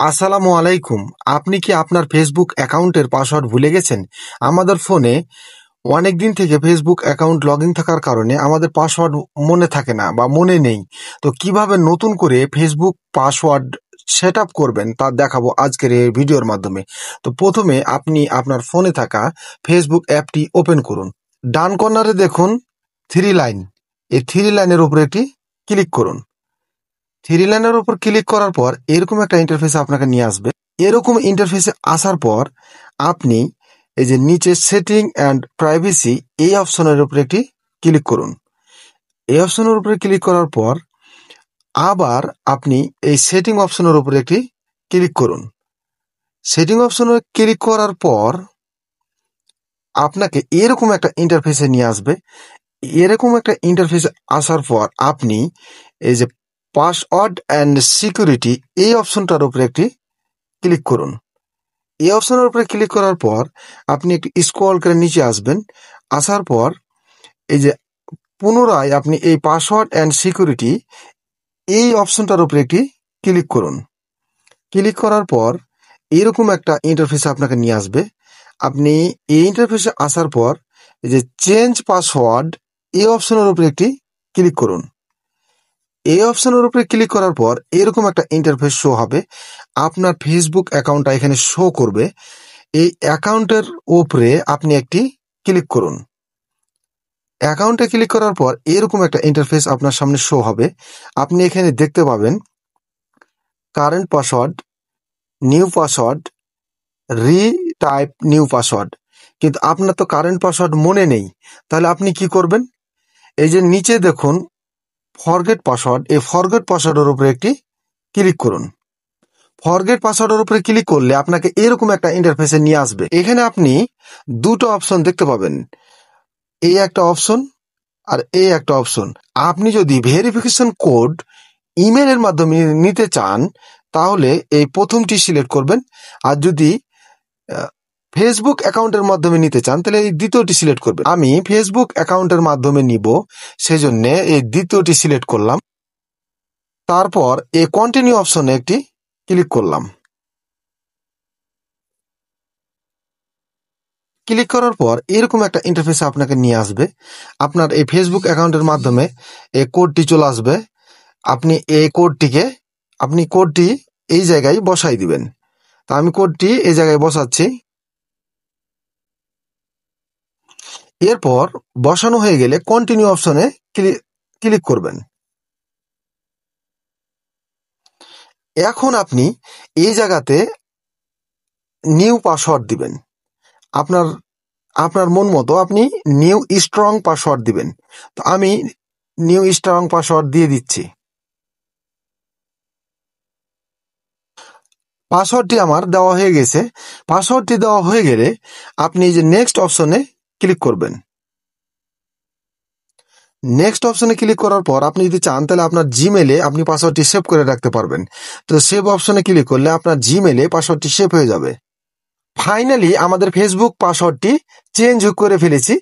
আসসালামু আলাইকুম। আপনি কি আপনার ফেসবুক অ্যাকাউন্টের পাসওয়ার্ড ভুলে গেছেন? আমাদের ফোনে অনেক দিন থেকে ফেসবুক অ্যাকাউন্ট লগইন থাকার কারণে আমাদের পাসওয়ার্ড মনে থাকে না বা মনে নেই। তো কিভাবে নতুন করে ফেসবুক পাসওয়ার্ড সেট আপ করবেন তা দেখাবো আজকের এই ভিডিওর মাধ্যমে। তো প্রথমে আপনি আপনার ফোনে থাকা ফেসবুক অ্যাপটি ওপেন করুন। ডান কর্নারে দেখুন থ্রি লাইন, এই থ্রি লাইনের উপরে একটি ক্লিক করুন। থ্রি লাইনের উপর ক্লিক করার পর এরকম একটা ইন্টারফেসে আপনাকে নিয়ে আসবে। এরকম ইন্টারফেসে আসার পর আপনি এই যে নিচে সেটিং অ্যান্ড প্রাইভেসি এই অপশনের উপরে একটি ক্লিক করুন। এই অপশনের উপরে ক্লিক করার পর আবার আপনি এই সেটিং অপশনের উপরে একটি ক্লিক করুন। সেটিং অপশনে ক্লিক করার পর আপনাকে এরকম একটা ইন্টারফেসে নিয়ে আসবে। এরকম একটা ইন্টারফেসে আসার পর আপনি এই যে পাসওয়ার্ড অ্যান্ড সিকিউরিটি এই অপশনটার উপরে একটি ক্লিক করুন। এই অপশনের উপরে ক্লিক করার পর আপনি একটু স্ক্রল করে নিচে আসবেন। আসার পর এই যে পুনরায় আপনি এই পাসওয়ার্ড অ্যান্ড সিকিউরিটি এই অপশনটার উপরে একটি ক্লিক করুন। ক্লিক করার পর এরকম একটা ইন্টারফেসে আপনাকে নিয়ে আসবে। আপনি এই ইন্টারফেসে আসার পর এই যে চেঞ্জ পাসওয়ার্ড এই অপশনের উপরে একটি ক্লিক করুন। এই অপশনের উপরে ক্লিক করার পর এরকম একটা ইন্টারফেস শো হবে। আপনার ফেসবুক অ্যাকাউন্টটা এখানে শো করবে। এই অ্যাকাউন্টের উপরে আপনি একটি ক্লিক করুন। অ্যাকাউন্টে ক্লিক করার পর এরকম একটা ইন্টারফেস আপনার সামনে শো হবে। আপনি এখানে দেখতে পাবেন current password, new password, retype new password. কিন্তু আপনার তো কারেন্ট পাসওয়ার্ড মনে নেই, তাহলে আপনি কি করবেন? এই যে নিচে দেখুন ফরগেট পাসওয়ার্ড, এই ফরগেট পাসওয়ার্ডের উপরে একটি ক্লিক করুন। ফরগেট পাসওয়ার্ডের উপরে ক্লিক করলে আপনাকে এরকম একটা ইন্টারফেসে নিয়ে আসবে। এখানে আপনি দুটো অপশন দেখতে পাবেন, এই একটা অপশন আর এই একটা অপশন। আপনি যদি ভেরিফিকেশন কোড ইমেলের মাধ্যমে নিতে চান তাহলে এই প্রথমটি সিলেক্ট করবেন, আর যদি ফেসবুক অ্যাকাউন্টের মাধ্যমে নিতে চান তাহলে এই দ্বিতীয়টি সিলেক্ট করবেন। আমি ফেসবুক অ্যাকাউন্টের মাধ্যমে নিব, সেজন্য এই দ্বিতীয়টি সিলেক্ট করলাম। তারপর এই কন্টিনিউ অপশনে একটি ক্লিক করলাম। ক্লিক করার পর এরকম একটা ইন্টারফেসে আপনাকে নিয়ে আসবে। আপনার এই ফেসবুক অ্যাকাউন্টের মাধ্যমে এই কোডটি চলে আসবে। আপনি এই কোডটি এই জায়গায় বসাই দিবেন। তা আমি কোডটি এই জায়গায় বসাচ্ছি। এরপর বসানো হয়ে গেলে কন্টিনিউ অপশনে ক্লিক করবেন। এখন আপনি এই জায়গাতে নিউ পাসওয়ার্ড দিবেন। আপনার মন মতো আপনি নিউ স্ট্রং পাসওয়ার্ড দিবেন। তো আমি নিউ স্ট্রং পাসওয়ার্ড দিয়ে দিচ্ছি। পাসওয়ার্ডটি আমার দেওয়া হয়ে গেছে। পাসওয়ার্ডটি দেওয়া হয়ে গেলে আপনি যে নেক্সট অপশনে ক্লিক করবেন। নেক্সট অপশনে ক্লিক করার পর আপনি যদি চান তাহলে আপনার জিমেলে আপনি পাসওয়ার্ডটি সেভ করে রাখতে পারবেন। তো সেভ অপশনে ক্লিক করলে আপনার জিমেলে পাসওয়ার্ডটি সেভ হয়ে যাবে। ফাইনালি আমাদের ফেসবুক পাসওয়ার্ডটি চেঞ্জ করে ফেলেছি।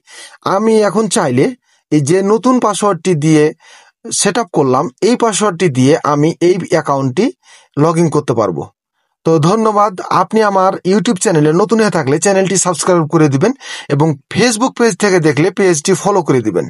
আমি এখন চাইলে এই যে নতুন পাসওয়ার্ডটি দিয়ে সেট আপ করলাম, এই পাসওয়ার্ডটি দিয়ে আমি এই অ্যাকাউন্টটি লগ ইন করতে পারবো। তো ধন্যবাদ। আপনি আমার ইউটিউব চ্যানেলে নতুন হয়ে থাকলে চ্যানেলটি সাবস্ক্রাইব করে দিবেন এবং ফেসবুক পেজ থেকে দেখলে পেজটি ফলো করে দিবেন।